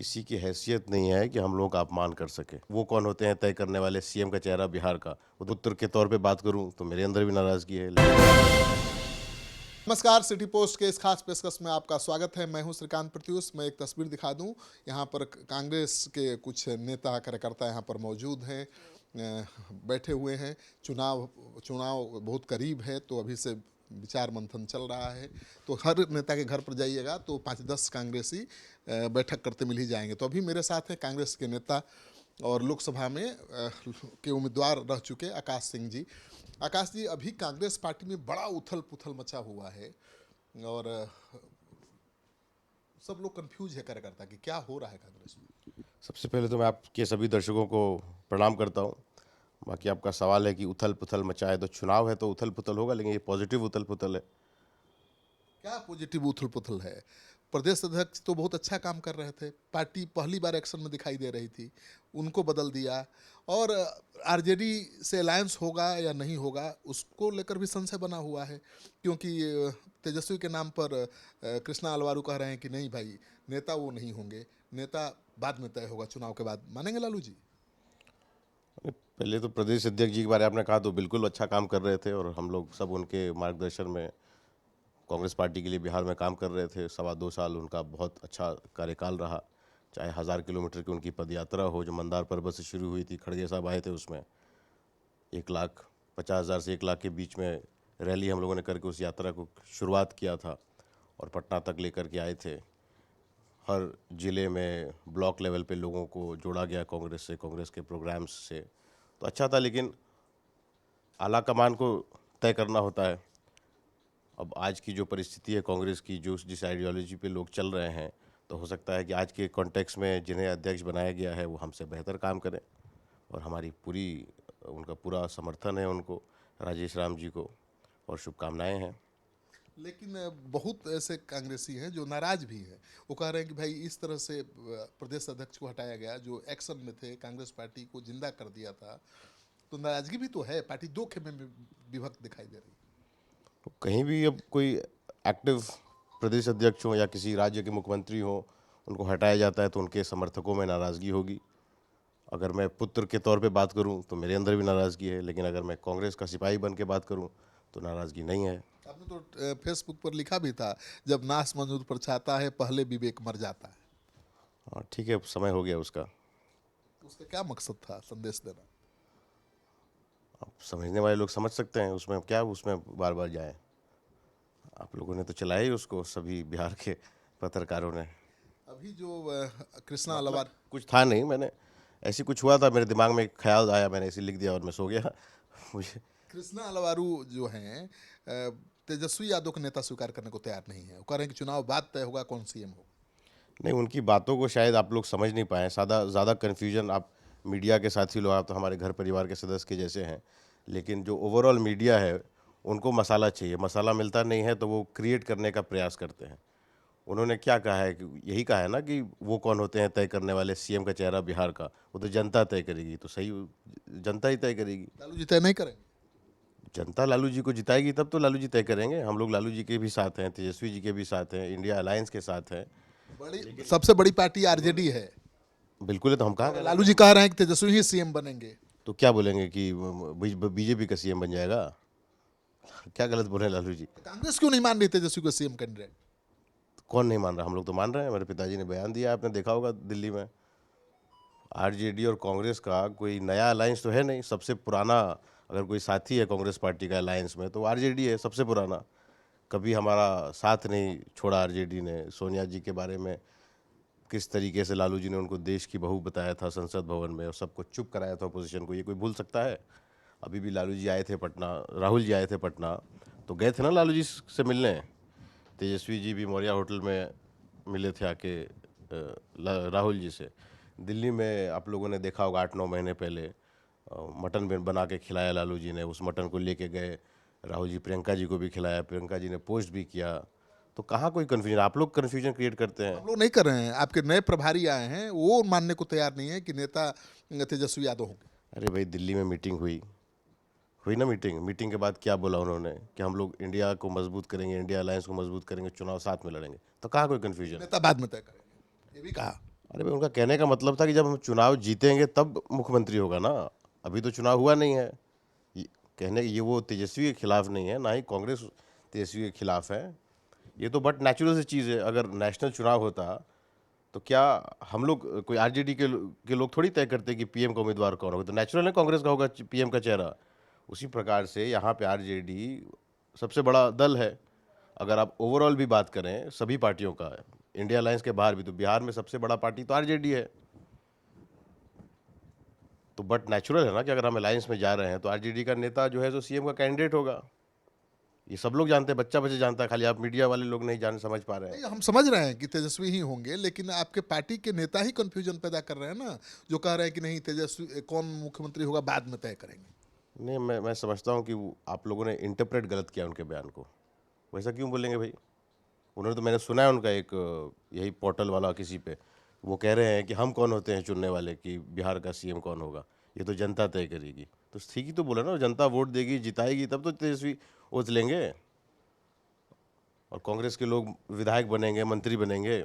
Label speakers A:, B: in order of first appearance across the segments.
A: किसी की हैसियत नहीं है कि हम लोगों का अपमान कर सके। वो कौन होते हैं तय करने वाले? सीएम का चेहरा बिहार का। वो तो उत्तर के तौर पे बात करूं तो मेरे अंदर भी नाराजगी है,
B: नमस्कार। सिटी पोस्ट के इस खास पेशकश में आपका स्वागत है। मैं हूं श्रीकांत प्रत्युष। मैं एक तस्वीर दिखा दूं। यहां पर कांग्रेस के कुछ नेता कार्यकर्ता यहां पर मौजूद हैं, बैठे हुए हैं। चुनाव चुनाव बहुत करीब है, तो अभी से विचार मंथन चल रहा है। तो हर नेता के घर पर जाइएगा तो 5-10 कांग्रेसी बैठक करते मिल ही जाएंगे। तो अभी मेरे साथ हैं कांग्रेस के नेता और लोकसभा में के उम्मीदवार रह चुके आकाश सिंह जी। आकाश जी, अभी कांग्रेस पार्टी में बड़ा उथल पुथल मचा हुआ है और सब लोग कंफ्यूज है कार्यकर्ता कि क्या हो रहा है कांग्रेस में।
A: सबसे पहले तो मैं आपके सभी दर्शकों को प्रणाम करता हूं। बाकी आपका सवाल है कि उथल पुथल मचा है, तो चुनाव है तो उथल पुथल होगा, लेकिन ये पॉजिटिव उथल पुथल है।
B: क्या पॉजिटिव उथल पुथल है? प्रदेश अध्यक्ष तो बहुत अच्छा काम कर रहे थे, पार्टी पहली बार एक्शन में दिखाई दे रही थी, उनको बदल दिया। और आरजेडी से अलायंस होगा या नहीं होगा उसको लेकर भी संशय बना हुआ है, क्योंकि तेजस्वी के नाम पर कृष्णा अलवारू कह रहे हैं कि नहीं भाई, नेता वो नहीं होंगे, नेता बाद में तय होगा, चुनाव के बाद। मानेंगे लालू जी?
A: पहले तो प्रदेश अध्यक्ष जी के बारे में आपने कहा, तो बिल्कुल अच्छा काम कर रहे थे और हम लोग सब उनके मार्गदर्शन में कांग्रेस पार्टी के लिए बिहार में काम कर रहे थे। 2.25 साल उनका बहुत अच्छा कार्यकाल रहा। चाहे 1000 किलोमीटर की उनकी पदयात्रा हो, जो मंदार पर्वत से शुरू हुई थी, खड़गे साहब आए थे, उसमें 1,50,000 से 1 लाख के बीच में रैली हम लोगों ने करके उस यात्रा को शुरुआत किया था और पटना तक लेकर के आए थे। हर ज़िले में ब्लॉक लेवल पे लोगों को जोड़ा गया कांग्रेस से, कांग्रेस के प्रोग्राम्स से, तो अच्छा था। लेकिन आला कमान को तय करना होता है। अब आज की जो परिस्थिति है कांग्रेस की, जो जिस आइडियोलॉजी पे लोग चल रहे हैं, तो हो सकता है कि आज के कॉन्टेक्स्ट में जिन्हें अध्यक्ष बनाया गया है वो हमसे बेहतर काम करें, और हमारी पूरी उनका पूरा समर्थन है उनको, राजेश राम जी को, और शुभकामनाएं हैं।
B: लेकिन बहुत ऐसे कांग्रेसी हैं जो नाराज भी हैं। वो कह रहे हैं कि भाई, इस तरह से प्रदेश अध्यक्ष को हटाया गया, जो एक्शन में थे, कांग्रेस पार्टी को जिंदा कर दिया था। तो नाराजगी भी तो है, पार्टी दो खेमे में विभक्त दिखाई दे रही
A: तो कहीं भी अब कोई एक्टिव प्रदेश अध्यक्ष हो या किसी राज्य के मुख्यमंत्री हो, उनको हटाया जाता है तो उनके समर्थकों में नाराज़गी होगी। अगर मैं पुत्र के तौर पे बात करूं तो मेरे अंदर भी नाराज़गी है, लेकिन अगर मैं कांग्रेस का सिपाही बन के बात करूं तो नाराज़गी नहीं है।
B: है। आपने तो फेसबुक पर लिखा भी था, जब नाश मंजूर पर छाता है, पहले विवेक मर जाता है।
A: हाँ ठीक है, समय हो गया उसका।
B: तो उसका क्या मकसद था, संदेश देना?
A: अब समझने वाले लोग समझ सकते हैं, उसमें क्या, उसमें बार बार जाए। आप लोगों ने तो चलाया ही उसको, सभी बिहार के पत्रकारों ने।
B: अभी जो कृष्णा
A: मतलब
B: अलवार
A: कुछ था नहीं, मैंने ऐसी कुछ हुआ था, मेरे दिमाग में एक ख्याल आया, मैंने ऐसे लिख दिया और मैं सो गया। मुझे
B: कृष्णा अलवारू जो हैं, तेजस्वी यादव का नेता स्वीकार करने को तैयार नहीं है। वो कह रहे हैं कि चुनाव बाद तय होगा कौन सीएम होगा।
A: नहीं, उनकी बातों को शायद आप लोग समझ नहीं पाए। ज़्यादा कन्फ्यूजन आप मीडिया के साथी लोग, आप तो हमारे घर परिवार के सदस्य के जैसे हैं, लेकिन जो ओवरऑल मीडिया है उनको मसाला चाहिए। मसाला मिलता नहीं है तो वो क्रिएट करने का प्रयास करते हैं। उन्होंने क्या कहा है कि यही कहा है ना कि वो कौन होते हैं तय करने वाले? सीएम का चेहरा बिहार का। वो तो जनता तय करेगी, तो सही, जनता ही तय करेगी।
B: लालू जी तय नहीं करेंगे?
A: जनता लालू जी को जिताएगी तब तो लालू जी तय करेंगे। हम लोग लालू जी के भी साथ हैं, तेजस्वी जी के भी साथ हैं, इंडिया अलायंस के साथ हैं।
B: बड़ी सबसे बड़ी पार्टी आरजेडी है,
A: बिल्कुल है, तो हम कहाँ
B: और
A: गलत
B: लालू
A: हैं?
B: जी कह रहे हैं कि तेजस्वी ही सीएम बनेंगे।
A: तो क्या बोलेंगे कि बीजेपी का सीएम बन जाएगा? क्या गलत बोले लालू जी?
B: तो कांग्रेस क्यों नहीं मान रही तेजस्वी को सीएम कैंडिडेट?
A: कौन नहीं मान रहा? हम लोग तो मान रहे हैं। मेरे पिताजी ने बयान दिया, आपने देखा होगा दिल्ली में। आरजेडी और कांग्रेस का कोई नया अलायंस तो है नहीं। सबसे पुराना अगर कोई साथी है कांग्रेस पार्टी का अलायंस में, तो आरजेडी है सबसे पुराना। कभी हमारा साथ नहीं छोड़ा आरजेडी ने। सोनिया जी के बारे में किस तरीके से लालू जी ने उनको देश की बहू बताया था संसद भवन में, और सबको चुप कराया था अपोजिशन को, ये कोई भूल सकता है? अभी भी लालू जी आए थे पटना, राहुल जी आए थे पटना, तो गए थे ना लालू जी से मिलने। तेजस्वी जी भी मौर्या होटल में मिले थे आके राहुल जी से। दिल्ली में आप लोगों ने देखा होगा 8-9 महीने पहले मटन बना के खिलाया लालू जी ने। उस मटन को लेके गए राहुल जी, प्रियंका जी को भी खिलाया, प्रियंका जी ने पोस्ट भी किया। तो कहाँ कोई कन्फ्यूजन? आप लोग कन्फ्यूजन क्रिएट करते हैं।
B: हम लोग नहीं कर रहे हैं। आपके नए प्रभारी आए हैं, वो मानने को तैयार नहीं है कि नेता तेजस्वी यादव होंगे।
A: अरे भाई, दिल्ली में मीटिंग हुई, हुई ना मीटिंग। मीटिंग के बाद क्या बोला उन्होंने कि हम लोग इंडिया को मजबूत करेंगे, इंडिया अलायंस को मजबूत करेंगे, चुनाव साथ में लड़ेंगे। तो कहाँ कोई कन्फ्यूजन है?
B: नेता बाद में तय करेंगे, ये भी कहा।
A: अरे भाई, उनका कहने का मतलब था कि जब हम चुनाव जीतेंगे तब मुख्यमंत्री होगा ना। अभी तो चुनाव हुआ नहीं है। ये कहने ये वो तेजस्वी के खिलाफ नहीं है, ना ही कांग्रेस तेजस्वी के खिलाफ है। ये तो बट नेचुरल सी चीज़ है। अगर नेशनल चुनाव होता तो क्या हम लोग कोई आरजेडी के लोग थोड़ी तय करते कि पीएम का उम्मीदवार कौन होगा? तो नेचुरल है कांग्रेस का होगा पीएम का चेहरा। उसी प्रकार से यहाँ पे आरजेडी सबसे बड़ा दल है। अगर आप ओवरऑल भी बात करें सभी पार्टियों का, इंडिया अलायंस के बाहर भी, तो बिहार में सबसे बड़ा पार्टी तो आरजेडी है। तो बट नेचुरल है ना कि अगर हम अलायंस में जा रहे हैं तो आरजेडी का नेता जो है जो सीएम का कैंडिडेट होगा। ये सब लोग जानते हैं, बच्चा बच्चे जानता है, खाली आप मीडिया वाले लोग नहीं जान समझ पा रहे हैं।
B: नहीं, हम समझ रहे हैं कि तेजस्वी ही होंगे, लेकिन आपके पार्टी के नेता ही कंफ्यूजन पैदा कर रहे हैं ना, जो कह रहे हैं कि नहीं तेजस्वी कौन मुख्यमंत्री होगा बाद में तय करेंगे।
A: नहीं, मैं समझता हूँ कि आप लोगों ने इंटरप्रेट गलत किया उनके बयान को। वैसा क्यों बोलेंगे भाई? उन्होंने तो, मैंने सुना है उनका एक यही पोर्टल वाला किसी पे, वो कह रहे हैं कि हम कौन होते हैं चुनने वाले कि बिहार का सीएम कौन होगा, ये तो जनता तय करेगी। तो ठीक ही तो बोला ना, जनता वोट देगी जिताएगी तब तो तेजस्वी ओथ लेंगे और कांग्रेस के लोग विधायक बनेंगे, मंत्री बनेंगे।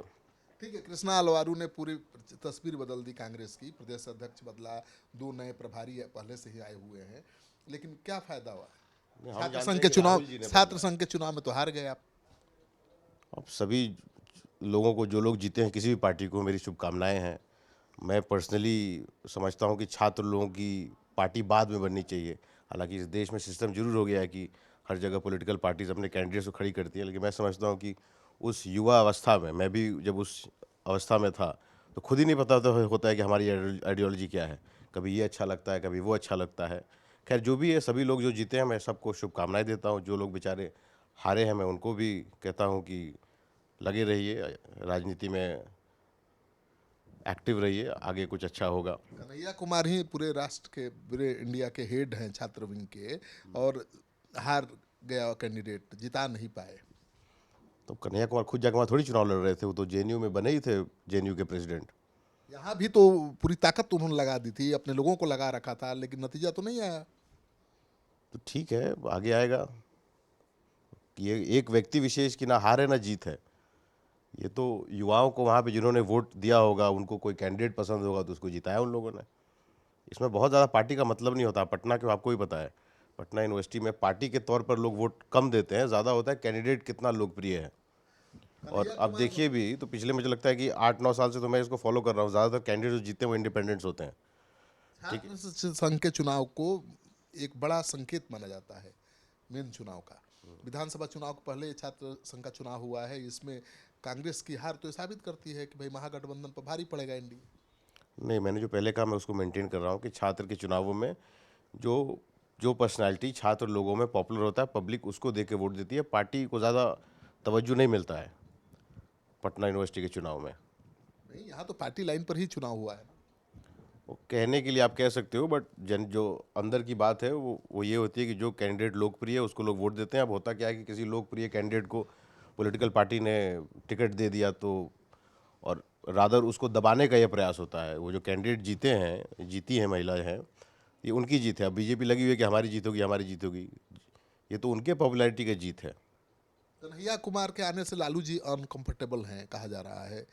B: ठीक है, कृष्णा अलवारू ने पूरी तस्वीर बदल दी कांग्रेस की, प्रदेश अध्यक्ष बदला, 2 नए प्रभारी पहले से ही आए हुए हैं, लेकिन क्या फायदा हुआ?
A: नहीं, हम
B: छात्र
A: जानते
B: संघ
A: हैं
B: के
A: कि
B: चुनाव,
A: राहुल जी ने
B: छात्र
A: बदला।
B: संघ के चुनाव में तो हार गए आप।
A: अब सभी लोगों को, जो लोग जीते हैं किसी भी पार्टी को, मेरी शुभकामनाएं हैं। मैं पर्सनली समझता हूं कि छात्र लोगों की पार्टी बाद में बननी चाहिए। हालांकि इस देश में सिस्टम जरूर हो गया है कि हर जगह पॉलिटिकल पार्टीज अपने कैंडिडेट्स को खड़ी करती है, लेकिन मैं समझता हूं कि उस युवा अवस्था में, मैं भी जब उस अवस्था में था तो खुद ही नहीं पता होता है कि हमारी आइडियोलॉजी क्या है। कभी ये अच्छा लगता है, कभी वो अच्छा लगता है। खैर जो भी है, सभी लोग जो जीते हैं मैं सबको शुभकामनाएं देता हूँ। जो लोग बेचारे हारे हैं मैं उनको भी कहता हूँ कि लगे रहिए राजनीति में, एक्टिव रहिए, आगे कुछ अच्छा होगा।
B: कन्हैया कुमार ही पूरे राष्ट्र के, पूरे इंडिया के हेड हैं छात्र विंग के, और हार गया कैंडिडेट, जिता नहीं पाए।
A: तो कन्हैया कुमार खुद जाकर वहाँ थोड़ी चुनाव लड़ रहे थे, वो तो जेएनयू में बने ही थे, जेएनयू के प्रेसिडेंट।
B: यहाँ भी तो पूरी ताकत उन्होंने लगा दी थी, अपने लोगों को लगा रखा था, लेकिन नतीजा तो नहीं आया।
A: तो ठीक है, आगे आएगा। ये एक व्यक्ति विशेष की ना हार है ना जीत है। ये तो युवाओं को वहाँ पे जिन्होंने वोट दिया होगा, उनको कोई कैंडिडेट पसंद होगा तो उसको जिताया उन लोगों ने। इसमें बहुत ज़्यादा पार्टी का मतलब नहीं होता। पटना के आपको ही पता है, पटना यूनिवर्सिटी में पार्टी के तौर पर लोग वोट कम देते हैं, ज़्यादा होता है कैंडिडेट कितना लोकप्रिय है। और
B: कन्हैया
A: अब
B: कुमार
A: देखिए भी तो पिछले, मुझे लगता है कि 8-9 साल से तो मैं इसको फॉलो कर रहा हूँ, ज़्यादातर कैंडिडेट जो जीते हैं वो इंडिपेंडेंट्स होते हैं। ठीक है।
B: छात्र संघ के चुनाव को एक बड़ा संकेत माना जाता है, मेन चुनाव का। विधानसभा चुनाव के पहले छात्र संघ का चुनाव हुआ है, इसमें कांग्रेस की हार तो ये साबित करती है कि भाई महागठबंधन पर भारी पड़ेगा इंडिया।
A: नहीं, मैंने जो पहले कहा मैं उसको मेंटेन कर रहा हूँ कि छात्र के चुनावों में जो जो पर्सनालिटी छात्र लोगों में पॉपुलर होता है, पब्लिक उसको दे के वोट देती है, पार्टी को ज़्यादा तवज्जो नहीं मिलता है पटना यूनिवर्सिटी के चुनाव में।
B: नहीं, यहाँ तो पार्टी लाइन पर ही चुनाव हुआ है ना।
A: वो कहने के लिए आप कह सकते हो, बट जो अंदर की बात है वो ये होती है कि जो कैंडिडेट लोकप्रिय है उसको लोग वोट देते हैं। अब होता क्या है कि किसी लोकप्रिय कैंडिडेट को पॉलिटिकल पार्टी ने टिकट दे दिया तो, और रादर उसको दबाने का ये प्रयास होता है। वो जो कैंडिडेट जीते हैं, जीती हैं महिलाएं हैं, ये उनकी जीत है। अब बीजेपी लगी हुई है कि हमारी जीत होगी, हमारी जीत होगी। ये तो उनके पॉपुलैरिटी की जीत है।
B: कन्हैया कुमार के आने से लालू जी अनकंफर्टेबल हैं कहा जा रहा है।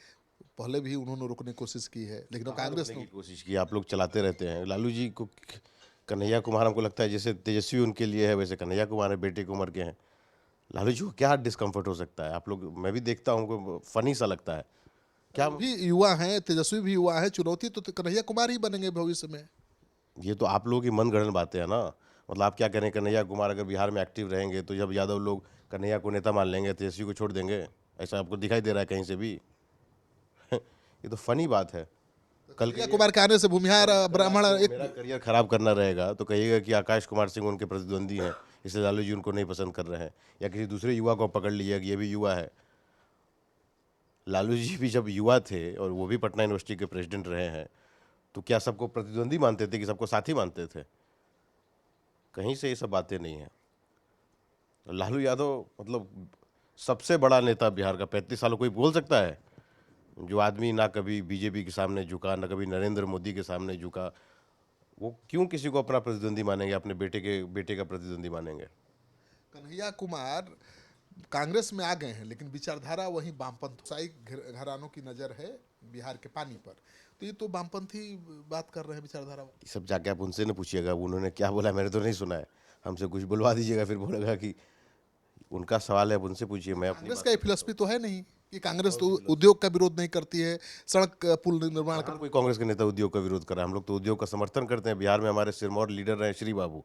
B: पहले भी उन्होंने रोकने की कोशिश की है, लेकिन अब
A: कहाँ
B: कांग्रेस
A: रोकने
B: ने।
A: की कोशिश की? आप लोग चलाते रहते हैं लालू जी को। कन्हैया कुमार हमको लगता है जैसे तेजस्वी उनके लिए है, वैसे कन्हैया कुमार है, बेटे की उम्र के हैं। लालू जी को क्या डिस्कम्फर्ट हो सकता है? आप लोग, मैं भी देखता हूँ, उनको फनी सा लगता है क्या?
B: वो भी युवा हैं, तेजस्वी भी युवा है, चुनौती तो कन्हैया कुमार ही बनेंगे भविष्य में।
A: ये तो आप लोगों की मनगढ़ंत बातें हैं ना। मतलब आप क्या करें, कन्हैया कुमार अगर बिहार में एक्टिव रहेंगे तो जब यादव लोग कन्हैया को नेता मान लेंगे, तेजस्वी को छोड़ देंगे? ऐसा आपको दिखाई दे रहा है कहीं से भी? ये तो फनी बात है। कल
B: कन्हैया
A: कहिए,
B: कुमार के आने से भूमिहार
A: कल
B: ब्राह्मण
A: आपको
B: एक।
A: मेरा करियर खराब करना रहेगा तो कहिएगा कि आकाश कुमार सिंह उनके प्रतिद्वंदी हैं, इसलिए लालू जी उनको नहीं पसंद कर रहे हैं। या किसी दूसरे युवा को पकड़ लिया कि ये भी युवा है। लालू जी भी जब युवा थे और वो भी पटना यूनिवर्सिटी के प्रेसिडेंट रहे हैं, तो क्या सबको प्रतिद्वंदी मानते थे कि सबको साथी मानते थे? कहीं से ये सब बातें नहीं हैं। लालू यादव मतलब सबसे बड़ा नेता बिहार का, 35 सालों कोई बोल सकता है? जो आदमी ना कभी बीजेपी के सामने झुका, ना कभी नरेंद्र मोदी के सामने झुका, वो क्यों किसी को अपना प्रतिद्वंदी मानेंगे, अपने बेटे का प्रतिद्वंदी मानेंगे?
B: कन्हैया कुमार कांग्रेस में आ गए हैं, लेकिन विचारधारा वही वामपंथ साई घरानों की नज़र है, बिहार के पानी पर। तो ये तो वामपंथी बात कर रहे हैं विचारधारा।
A: ये सब जाके आप उनसे न पूछिएगा उन्होंने क्या बोला, मैंने तो नहीं सुना है। हमसे कुछ बुलवा दीजिएगा, फिर बोलेगा कि उनका सवाल है, अब उनसे पूछिए, मैं अपनी
B: कांग्रेस
A: बात
B: का ये फिलॉसफी तो है नहीं कि कांग्रेस तो उद्योग का विरोध नहीं करती है, सड़क पुल निर्माण
A: कहाँ कोई कांग्रेस के नेता उद्योग का विरोध कर रहा है। हम लोग तो उद्योग का समर्थन करते हैं। बिहार में हमारे सिरमौर लीडर रहे श्री बाबू,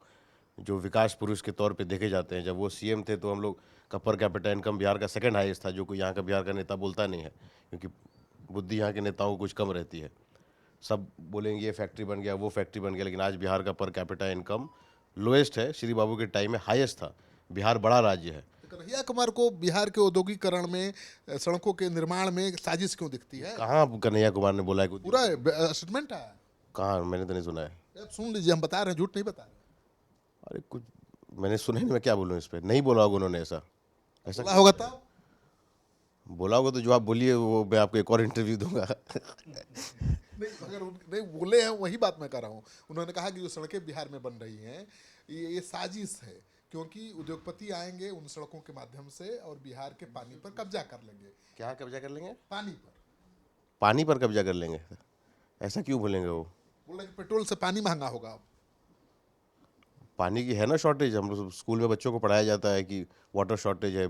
A: जो विकास पुरुष के तौर पे देखे जाते हैं। जब वो सीएम थे तो हम लोग का पर कैपिटा इनकम बिहार का सेकंड हाईएस्ट था, जो कोई यहाँ का बिहार का नेता बोलता नहीं है, क्योंकि बुद्धि यहाँ के नेताओं को कुछ कम रहती है। सब बोलेंगे ये फैक्ट्री बन गया, वो फैक्ट्री बन गया, लेकिन आज बिहार का पर कैपिटा इनकम लोएस्ट है। श्री बाबू के टाइम में हाईएस्ट था। बिहार बड़ा राज्य है।
B: तो कन्हैया कुमार को बिहार के औद्योगिकरण में, सड़कों के निर्माण में साजिश क्यों दिखती है?
A: कहाँ कन्हैया कुमार ने बोला है कुछ?
B: पूरा स्टेटमेंट है,
A: कहाँ, मैंने तो नहीं सुना है।
B: आप सुन लीजिए, हम बता रहे हैं, झूठ नहीं बता रहे।
A: अरे कुछ मैंने सुना ही नहीं, मैं क्या बोलूँ इस पर। नहीं बोला होगा उन्होंने ऐसा। ऐसा
B: बोला होगा तब।
A: बोला होगा तो जो आप बोलिए वो मैं आपको एक और इंटरव्यू दूंगा।
B: नहीं, अगर नहीं बोले हैं वही बात मैं कर रहा हूँ। उन्होंने कहा कि जो सड़कें बिहार में बन रही हैं ये साजिश है, क्योंकि उद्योगपति आएंगे उन सड़कों के माध्यम से और बिहार के पानी पर कब्जा कर लेंगे।
A: क्या कब्जा कर लेंगे?
B: पानी पर।
A: पानी पर कब्जा कर लेंगे? ऐसा क्यों बोलेंगे वो?
B: बोल रहे कि पेट्रोल से पानी महंगा होगा अब।
A: पानी की है ना शॉर्टेज। हम लोग स्कूल में बच्चों को पढ़ाया जाता है कि वाटर शॉर्टेज है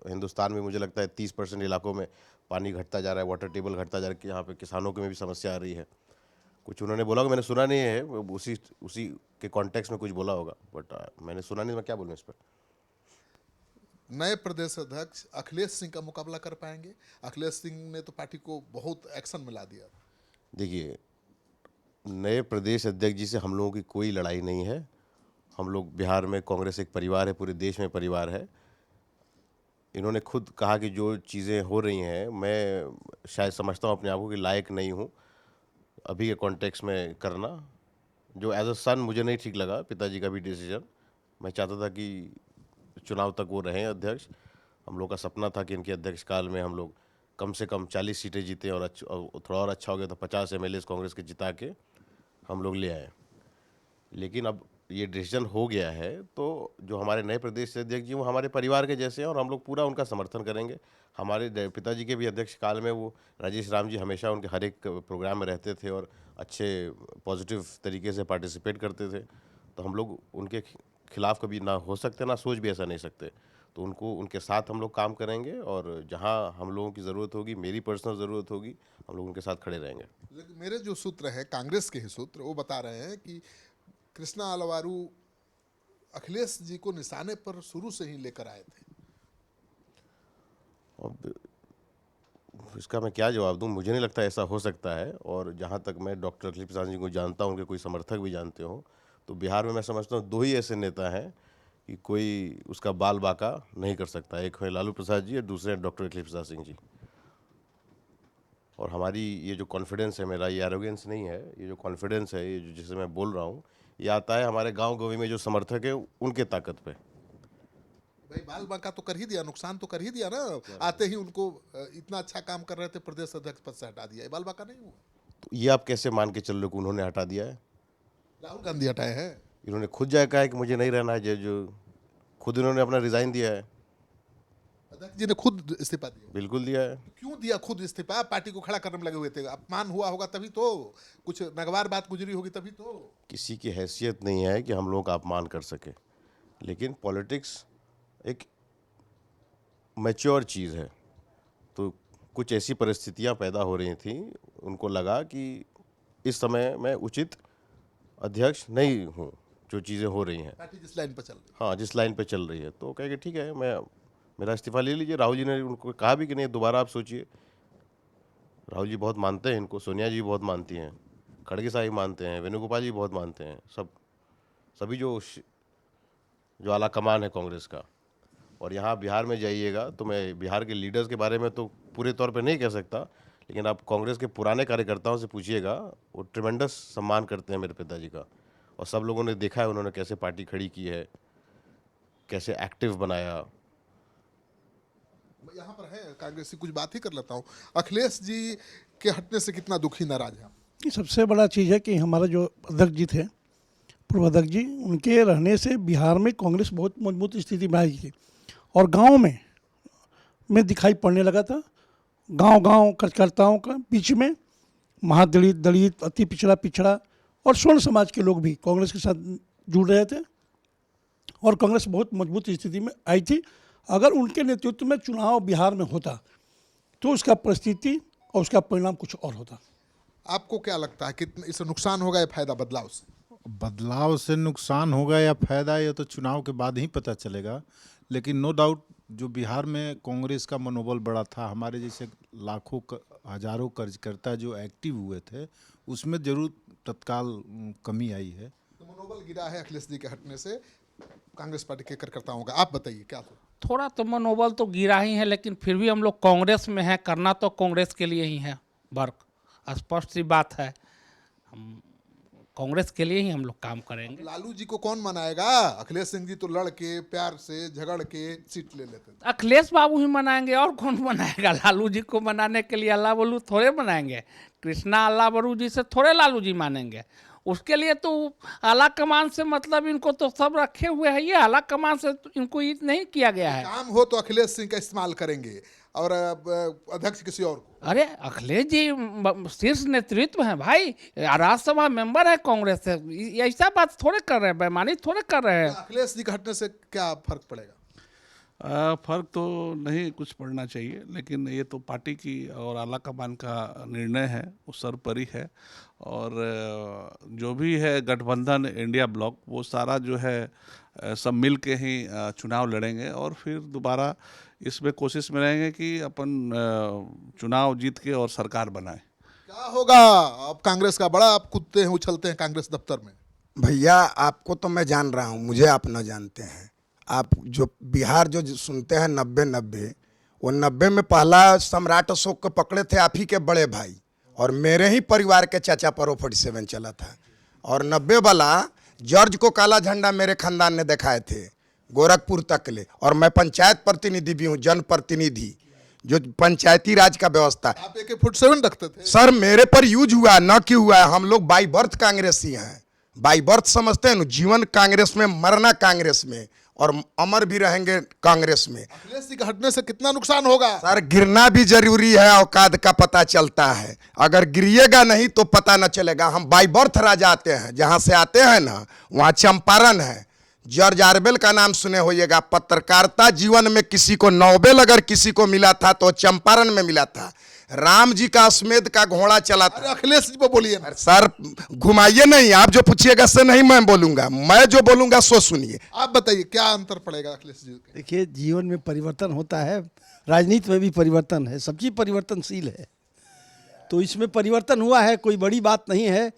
A: हिंदुस्तान में। मुझे लगता है 30% इलाकों में पानी घटता जा रहा है, वाटर टेबल घटता जा रहा है। यहाँ पे किसानों के में भी समस्या आ रही है। कुछ उन्होंने बोला होगा, मैंने सुना नहीं है। उसी के कॉन्टेक्स्ट में कुछ बोला होगा, बट मैंने सुना नहीं। मैं क्या बोलूँ इस पर?
B: नए प्रदेश अध्यक्ष अखिलेश सिंह का मुकाबला कर पाएंगे? अखिलेश सिंह ने तो पार्टी को बहुत एक्शन में ला दिया।
A: देखिए, नए प्रदेश अध्यक्ष जी से हम लोगों की कोई लड़ाई नहीं है। हम लोग बिहार में कांग्रेस एक परिवार है, पूरे देश में परिवार है। इन्होंने खुद कहा कि जो चीज़ें हो रही हैं, मैं शायद समझता हूँ अपने आप को कि लायक नहीं हूँ अभी के कॉन्टेक्स्ट में करना। जो एज अ सन मुझे नहीं ठीक लगा पिताजी का भी डिसीजन। मैं चाहता था कि चुनाव तक वो रहें अध्यक्ष। हम लोग का सपना था कि इनके अध्यक्ष काल में हम लोग कम से कम 40 सीटें जीते और थोड़ा और अच्छा हो गया तो 50 एमएलए कांग्रेस के जिता के हम लोग ले आए। लेकिन अब ये डिसीजन हो गया है, तो जो हमारे नए प्रदेश अध्यक्ष जी वो हमारे परिवार के जैसे हैं और हम लोग पूरा उनका समर्थन करेंगे। हमारे पिताजी के भी अध्यक्ष काल में वो राजेश राम जी हमेशा उनके हर एक प्रोग्राम में रहते थे और अच्छे पॉजिटिव तरीके से पार्टिसिपेट करते थे। तो हम लोग उनके खिलाफ कभी ना हो सकते, ना सोच भी ऐसा नहीं सकते। तो उनके साथ हम लोग काम करेंगे और जहाँ हम लोगों की ज़रूरत होगी, मेरी पर्सनल ज़रूरत होगी, हम लोग उनके साथ खड़े रहेंगे।
B: लेकिन मेरे जो सूत्र हैं, कांग्रेस के ही सूत्र, वो बता रहे हैं कि कृष्णा अलवारू अखिलेश जी को निशाने पर शुरू से ही लेकर आए थे।
A: अब इसका मैं क्या जवाब दूं? मुझे नहीं लगता ऐसा हो सकता है। और जहां तक मैं डॉक्टर अखिलेश प्रसाद जी को जानता हूं, उनके कोई समर्थक भी जानते हो, तो बिहार में मैं समझता हूं 2 ही ऐसे नेता हैं कि कोई उसका बाल बाका नहीं कर सकता। एक है लालू प्रसाद जी और दूसरे हैं डॉक्टर अखिलेश प्रसाद सिंह जी। और हमारी ये जो कॉन्फिडेंस है, मेरा ये एरोगेंस नहीं है, ये जो कॉन्फिडेंस है, ये जो जिसे मैं बोल रहा हूँ, ये आता है हमारे गाँव गवी में जो समर्थक है उनके ताकत पे।
B: भाई बाल बांका तो कर ही दिया, नुकसान तो कर ही दिया ना। आते ही उनको इतना अच्छा काम कर रहे थे, प्रदेश अध्यक्ष पद से हटा दिया। ये बाल बांका नहीं हुआ?
A: तो ये आप कैसे मान के चल रहे हो कि उन्होंने हटा दिया है?
B: राहुल गांधी हटाए हैं।
A: इन्होंने खुद जाकर कहा है कि मुझे नहीं रहना है, जो खुद इन्होंने अपना रिजाइन दिया है।
B: अध्यक्ष जी ने खुद इस्तीफा दिया।
A: बिल्कुल दिया है।
B: क्यों दिया खुद इस्तीफा? पार्टी को खड़ा करने में लगे हुए थे। अपमान हुआ होगा तभी तो, कुछ नगवार बात गुजरी होगी तभी तो।
A: किसी की हैसियत नहीं है कि हम लोग का अपमान कर सके, लेकिन पॉलिटिक्स एक मैच्योर चीज़ है। तो कुछ ऐसी परिस्थितियां पैदा हो रही थी, उनको लगा कि इस समय मैं उचित अध्यक्ष नहीं हूँ जो चीज़ें हो रही हैं।
B: पार्टी जिस लाइन पर चल रही।
A: हाँ, जिस लाइन पे चल रही है, तो कहे कि ठीक है, मेरा इस्तीफा ले लीजिए। राहुल जी ने उनको कहा भी कि नहीं, दोबारा आप सोचिए। राहुल जी बहुत मानते हैं इनको, सोनिया जी बहुत मानती हैं, खड़गे साहब मानते हैं, वेणुगोपाल जी बहुत मानते हैं, सभी जो आला कमान है कांग्रेस का। और यहाँ बिहार में जाइएगा तो मैं बिहार के लीडर्स के बारे में तो पूरे तौर पे नहीं कह सकता, लेकिन आप कांग्रेस के पुराने कार्यकर्ताओं से पूछिएगा, वो ट्रिमेंडस सम्मान करते हैं मेरे पिताजी का। और सब लोगों ने देखा है उन्होंने कैसे पार्टी खड़ी की है, कैसे एक्टिव बनाया।
B: यहाँ पर है कांग्रेस की, कुछ बात ही कर लेता हूँ। अखिलेश जी के हटने से कितना दुखी नाराज है?
C: ये सबसे बड़ा चीज़ है कि हमारा जो अध्यक्ष जी थे, पूर्व अध्यक्ष जी, उनके रहने से बिहार में कांग्रेस बहुत मजबूत स्थिति में आई थी और गांव में दिखाई पड़ने लगा था। गांव-गांव कार्यकर्ताओं के बीच में महादलित, दलित, अति पिछड़ा, पिछड़ा और स्वर्ण समाज के लोग भी कांग्रेस के साथ जुड़ रहे थे और कांग्रेस बहुत मजबूत स्थिति में आई थी। अगर उनके नेतृत्व में चुनाव बिहार में होता तो उसका परिस्थिति और उसका परिणाम कुछ और होता।
B: आपको क्या लगता है कितना इससे नुकसान होगा या फायदा बदलाव से?
D: बदलाव से नुकसान होगा या फायदा, ये तो चुनाव के बाद ही पता चलेगा। लेकिन नो डाउट जो बिहार में कांग्रेस का मनोबल बढ़ा था, हमारे जैसे लाखों हजारों कार्यकर्ता जो एक्टिव हुए थे, उसमें जरूर तत्काल कमी आई है।
B: तो मनोबल गिरा है अखिलेश जी के हटने से कांग्रेस पार्टी के कार्यकर्ताओं का, आप बताइए क्या?
E: थोड़ा तो मनोबल तो गिरा ही है, लेकिन फिर भी हम लोग कांग्रेस में हैं, करना तो कांग्रेस के लिए ही है वर्क, स्पष्ट सी बात है। हम कांग्रेस के लिए ही हम लोग काम करेंगे।
B: लालू जी को कौन मनाएगा? अखिलेश सिंह जी तो लड़ के प्यार से झगड़ के सीट ले लेते थे।
E: अखिलेश बाबू ही मनाएंगे, और कौन मनाएगा? लालू जी को मनाने के लिए अल्लाह बलू थोड़े मनाएंगे, कृष्णा अल्लाह बलू जी से थोड़े लालू जी मानेंगे। उसके लिए तो आला कमान से मतलब इनको तो सब रखे हुए हैं, ये आला कमान से तो इनको ये नहीं किया गया है।
B: काम हो तो अखिलेश सिंह का इस्तेमाल करेंगे और अध्यक्ष किसी और को।
E: अरे अखिलेश जी शीर्ष नेतृत्व हैं भाई, राज्यसभा मेंबर है कांग्रेस से, ऐसा बात थोड़े कर रहे हैं, बेईमानी थोड़े कर रहे हैं।
B: अखिलेश जी के हटने से क्या फर्क पड़ेगा?
F: फर्क तो नहीं कुछ पड़ना चाहिए, लेकिन ये तो पार्टी की और आला कमान का निर्णय है, वो सर्वोपरि है। और जो भी है गठबंधन इंडिया ब्लॉक, वो सारा जो है सब मिल के ही चुनाव लड़ेंगे और फिर दोबारा इसमें कोशिश में रहेंगे कि अपन चुनाव जीत के और सरकार बनाए।
B: क्या होगा अब कांग्रेस का? बड़ा आप कूदते हैं उछलते हैं कांग्रेस दफ्तर में।
G: भैया आपको तो मैं जान रहा हूँ, मुझे आप न जानते हैं। आप जो बिहार जो सुनते हैं 90-90, वो 90 में पहला सम्राट अशोक को पकड़े थे आप ही के बड़े भाई, और मेरे ही परिवार के चाचा पर 47 चला था। और 90 वाला जॉर्ज को काला झंडा मेरे खानदान ने दिखाए थे गोरखपुर तक ले। और मैं पंचायत प्रतिनिधि भी हूँ, जनप्रतिनिधि, जो पंचायती राज का व्यवस्था।
B: आप AK-47 रखते थे?
G: सर मेरे पर यूज हुआ न क्यों हुआ है, हम लोग बाई बर्थ कांग्रेसी हैं, बाई बर्थ समझते हैं ना, जीवन कांग्रेस में, मरना कांग्रेस में, और अमर भी रहेंगे कांग्रेस में।
B: अखिलेश जी के हटने से कितना नुकसान होगा?
G: सर गिरना भी जरूरी है, औकात का पता चलता है। अगर गिरिएगा नहीं तो पता न चलेगा। हम बाई बर्थ राजा आते हैं, जहां से आते हैं ना वहां चंपारण है। जॉर्ज ऑरवेल का नाम सुने होइएगा। पत्रकारिता जीवन में किसी को नोबेल अगर किसी को मिला था तो चंपारण में मिला था। राम जी का अश्वमेध का घोड़ा चला था।
B: अरे अखिलेश जी को बोलिए ना।
G: सर घुमाइए नहीं, आप जो पूछिएगा से नहीं मैं बोलूंगा, मैं जो बोलूंगा सो सुनिए।
B: आप बताइए क्या अंतर पड़ेगा अखिलेश जी के?
C: देखिए, जीवन में परिवर्तन होता है, राजनीति में भी परिवर्तन है, सब चीज़ परिवर्तनशील है। तो इसमें परिवर्तन हुआ है, कोई बड़ी बात नहीं है।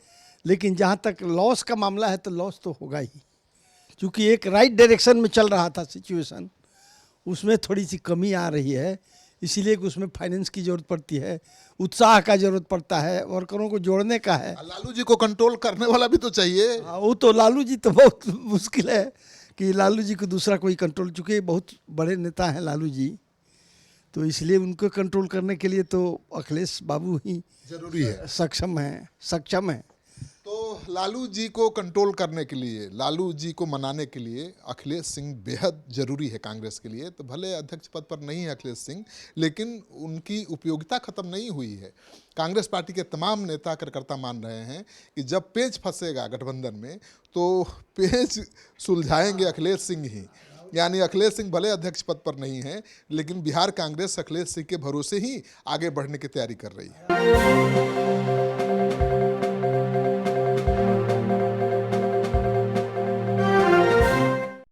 C: लेकिन जहाँ तक लॉस का मामला है तो लॉस तो होगा ही, क्योंकि एक राइट डायरेक्शन में चल रहा था सिचुएशन, उसमें थोड़ी सी कमी आ रही है। इसीलिए कि उसमें फाइनेंस की ज़रूरत पड़ती है, उत्साह का ज़रूरत पड़ता है, वर्करों को जोड़ने का है।
B: लालू जी को कंट्रोल करने वाला भी तो चाहिए।
C: हाँ, वो तो लालू जी तो बहुत मुश्किल है कि लालू जी को दूसरा कोई कंट्रोल, चूँकि बहुत बड़े नेता हैं लालू जी, तो इसलिए उनको कंट्रोल करने के लिए तो अखिलेश बाबू ही
B: जरूरी है,
C: सक्षम है।
B: तो लालू जी को कंट्रोल करने के लिए, लालू जी को मनाने के लिए अखिलेश सिंह बेहद जरूरी है कांग्रेस के लिए। तो भले अध्यक्ष पद पर नहीं है अखिलेश सिंह, लेकिन उनकी उपयोगिता खत्म नहीं हुई है। कांग्रेस पार्टी के तमाम नेता कार्यकर्ता मान रहे हैं कि जब पेच फंसेगा गठबंधन में तो पेच सुलझाएंगे अखिलेश सिंह ही। यानी अखिलेश सिंह भले अध्यक्ष पद पर नहीं है, लेकिन बिहार कांग्रेस अखिलेश सिंह के भरोसे ही आगे बढ़ने की तैयारी कर रही है।